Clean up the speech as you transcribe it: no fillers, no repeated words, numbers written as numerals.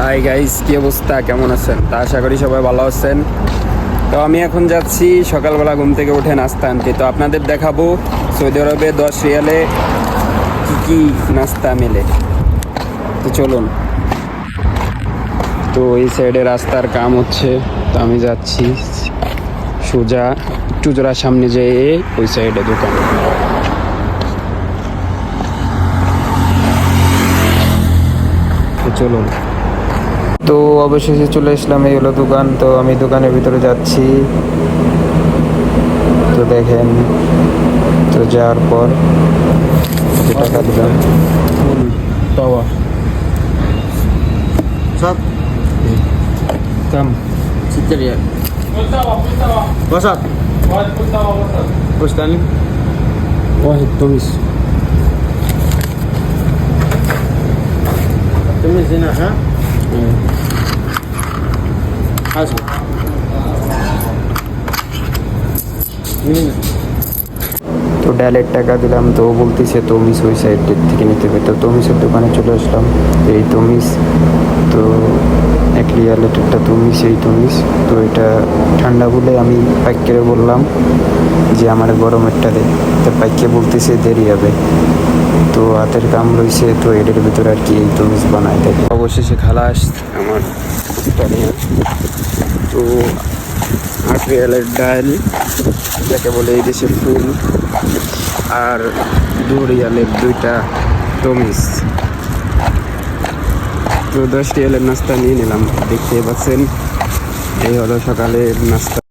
Hi guys, কি অবস্থা, কেমন আছেন? তা আশা করি সবাই ভালো আছেন। তো আমি এখন যাচ্ছি সকালবেলা ঘুম থেকে উঠে নাস্তা আনতে। তো আপনাদের দেখাবো সৌদি আরবে 10 রিয়ালে কি কি নাস্তা মেলে। তো চলুন। তো এই সাইডে রাস্তার কাম হচ্ছে, তো আমি যাচ্ছি সোজা একটু জোড়ার সামনে যেয়ে ওই সাইডে দোকান। তো চলুন। তো অবশেষে চলে আসলাম, এই হলো দোকান। তো আমি দোকানের ভিতরে যাচ্ছি। তো দেখেন, তো যাওয়ার পর টাকা দিলাম। তাওয়া صب কাম 6 ريال وسط وش ثاني؟ واحد تونس. تمز هنا ها؟ حاسب من هنا তো ডালের টাকা দিলাম। তো বলতেছে তমিস ওই সাইডের থেকে নিতে হবে। তো তমিসের দোকানে চলে আসলাম। এই তমিস, তো 1 রিয়ালের একটা তমিস, এই তমিস। তো এটা ঠান্ডা বলে আমি পাইকারে বললাম যে আমার গরমেরটা দে। তো পাইকে বলতেছে দেরি হবে। তো হাতের কাম রয়েছে, তো এটার ভিতরে আর কি এই তমিস বানায় দেয়। অবশেষে খালাস আমার নিয়ে। তো 8 রিয়ালের ডাল, যাকে বলে এই দেশের ফুল, আর 2 রিয়ালের 2টা তমিস। তো 10 রিয়ালের নাস্তা নিয়ে নিলাম। দেখতে পাচ্ছেন, এই হলো সকালের নাস্তা।